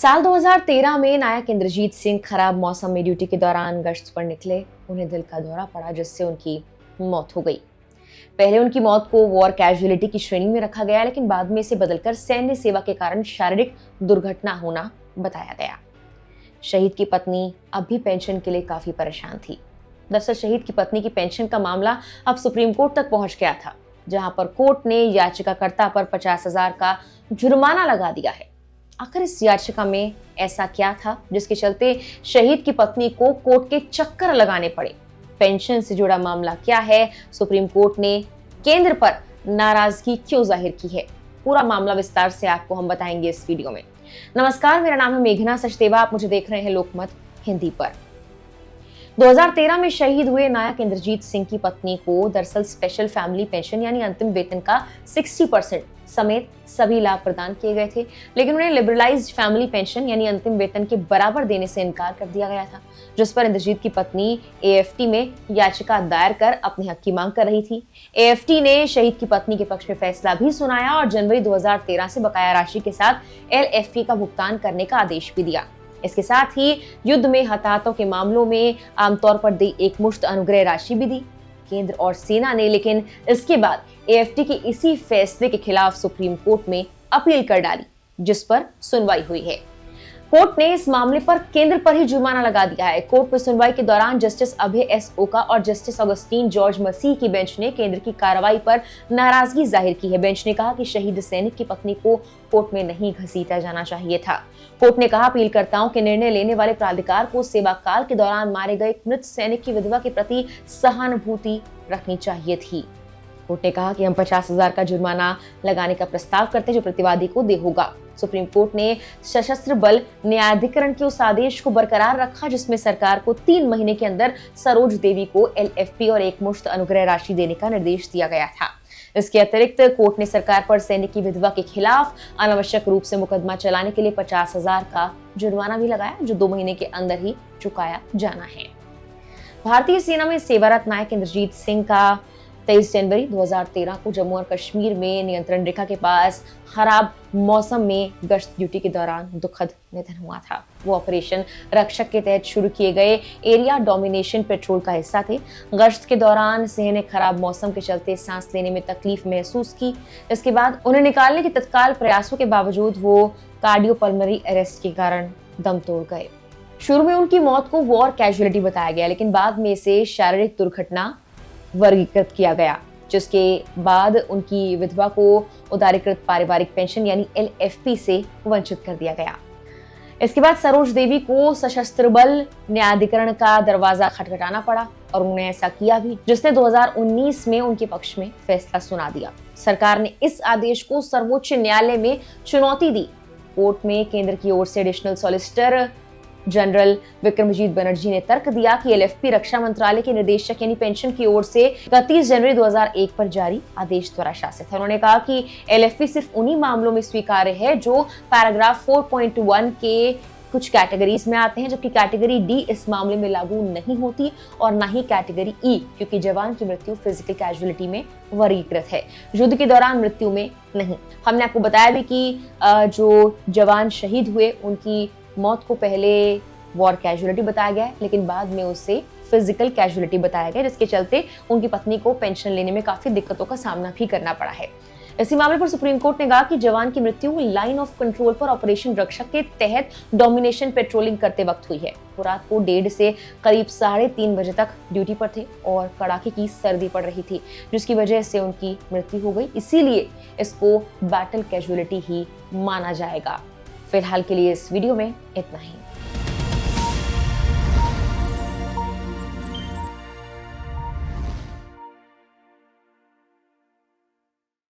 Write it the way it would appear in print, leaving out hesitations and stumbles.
साल 2013 में नायक इंद्रजीत सिंह खराब मौसम में ड्यूटी के दौरान गश्त पर निकले। उन्हें दिल का दौरा पड़ा जिससे उनकी मौत हो गई। पहले उनकी मौत को वॉर कैजुअलिटी की श्रेणी में रखा गया, लेकिन बाद में इसे बदलकर सैन्य सेवा के कारण शारीरिक दुर्घटना होना बताया गया। शहीद की पत्नी अब भी पेंशन के लिए काफी परेशान थी। दरअसल शहीद की पत्नी की पेंशन का मामला अब सुप्रीम कोर्ट तक पहुंच गया था, जहां पर कोर्ट ने याचिकाकर्ता पर 50,000 का जुर्माना लगा दिया है। आखिर इस याचिका में ऐसा क्या था जिसके चलते शहीद की पत्नी को कोर्ट के चक्कर लगाने पड़े? पेंशन से जुड़ा मामला क्या है? सुप्रीम कोर्ट ने केंद्र पर नाराजगी क्यों जाहिर की है? पूरा मामला विस्तार से आपको हम बताएंगे इस वीडियो में। नमस्कार, मेरा नाम है मेघना सचदेवा। आप मुझे देख रहे हैं लोकमत हिंदी पर। 2013 में शहीद हुए नायक इंद्रजीत सिंह की पत्नी को दरअसल स्पेशल फैमिली पेंशन यानी अंतिम वेतन का 60% समेत सभी लाभ प्रदान किए गए थे, लेकिन उन्हें लिबरलाइज्ड फैमिली पेंशन यानी अंतिम वेतन के बराबर देने से इनकार कर दिया गया था, जिस पर इंद्रजीत की पत्नी एएफटी में याचिका दायर कर अपने हक की मांग कर रही थी। एएफटी ने शहीद की पत्नी के पक्ष में फैसला भी सुनाया और जनवरी 2013 से बकाया राशि के साथ एलएफपी का भुगतान करने का आदेश भी दिया। इसके साथ ही युद्ध में हताहतों के मामलों में आमतौर पर दी एक मुश्त अनुग्रह राशि भी दी केंद्र और सेना ने, लेकिन इसके बाद एएफटी के इसी फैसले के खिलाफ सुप्रीम कोर्ट में अपील कर डाली, जिस पर सुनवाई हुई है। कोर्ट ने इस मामले पर केंद्र पर ही जुर्माना लगा दिया है। कोर्ट में सुनवाई के दौरान जस्टिस अभय एस ओका और जस्टिस अगस्टीन जॉर्ज मसीह की बेंच ने केंद्र की कार्रवाई पर नाराजगी जाहिर की है। बेंच ने कहा कि शहीद सैनिक की पत्नी को कोर्ट में नहीं घसीटा जाना चाहिए था। कोर्ट ने कहा अपीलकर्ताओं के निर्णय लेने वाले प्राधिकार को सेवा काल के दौरान मारे गए मृत सैनिक की विधवा के प्रति सहानुभूति रखनी चाहिए थी। कोर्ट ने कहा कि हम 50,000 का जुर्माना लगाने का प्रस्ताव करते हैं जो प्रतिवादी को देय होगा। सुप्रीम कोर्ट ने सशस्त्र बल न्यायाधिकरण के उस आदेश को बरकरार रखा जिसमें सरकार को 3 महीने के अंदर सरोज देवी को एलएफपी और एक मुश्त अनुग्रह राशि देने का निर्देश दिया गया था। इसके अतिरिक्त कोर्ट ने सरकार पर सैनिक की विधवा के खिलाफ अनावश्यक रूप से मुकदमा चलाने के लिए 50,000 का जुर्माना भी लगाया, जो 2 महीने के अंदर ही चुकाया जाना है। भारतीय सेना में सेवारत नायक इंद्रजीत सिंह का 23 जनवरी 2013 को जम्मू और कश्मीर में नियंत्रण रेखा के पास खराब मौसम में गश्त ड्यूटी के दौरान दुखद निधन हुआ था। वो ऑपरेशन रक्षक के तहत शुरू किए गए एरिया डोमिनेशन पेट्रोल का हिस्सा थे। गश्त के दौरान सिंह ने खराब मौसम के चलते सांस लेने में तकलीफ महसूस की। इसके बाद उन्हें निकालने के तत्काल प्रयासों के बावजूद वो कार्डियोपल्मोनरी अरेस्ट के कारण दम तोड़ गए। शुरू में उनकी मौत को वॉर कैजुअलिटी बताया गया, लेकिन बाद में इसे शारीरिक दुर्घटना वर्गीकृत किया गया, जिसके बाद उनकी विधवा को उदारीकृत पारिवारिक पेंशन यानी एलएफपी से वंचित कर दिया गया। इसके बाद सरोज देवी को सशस्त्र बल न्यायाधिकरण का दरवाजा खटखटाना पड़ा और उन्होंने ऐसा किया भी, जिसने 2019 में उनके पक्ष में फैसला सुना दिया। सरकार ने इस आदेश को सर्वोच्च न्यायालय में चुनौती दी। कोर्ट में केंद्र की ओर से additional solicitor general Vikramjit Banerjee ने तर्क दिया कि एलएफपी रक्षा मंत्रालय के निदेशक यानी पेंशन की ओर से 31 जनवरी 2001 पर जारी आदेश द्वारा शासित है। उन्होंने कहा कि एलएफपी सिर्फ उन्हीं मामलों में स्वीकार्य है जो पैराग्राफ 4.1 के कुछ कैटेगरीज में आते हैं, जबकि कैटेगरी डी इस मामले में लागू नहीं होती और न ही कैटेगरी ई, क्योंकि जवान की मृत्यु फिजिकल कैजुअलिटी में वर्गीकृत है, युद्ध के दौरान मृत्यु में नहीं। हमने आपको बताया भी कि जो जवान शहीद हुए उनकी मौत को पहले वॉर कैजुअलिटी बताया गया है, लेकिन बाद में उसे फिजिकल कैजुअलिटी बताया गया, जिसके चलते उनकी पत्नी को पेंशन लेने में काफी दिक्कतों का सामना भी करना पड़ा है। इसी मामले पर सुप्रीम कोर्ट ने कहा कि जवान की मृत्यु लाइन ऑफ कंट्रोल पर ऑपरेशन रक्षक के तहत डोमिनेशन पेट्रोलिंग करते वक्त हुई है। वो रात को 1:30 से करीब 3:30 बजे तक ड्यूटी पर थे और कड़ाके की सर्दी पड़ रही थी, जिसकी वजह से उनकी मृत्यु हो गई। इसीलिए इसको बैटल कैजुअलिटी ही माना जाएगा। फिलहाल के लिए इस वीडियो में इतना ही।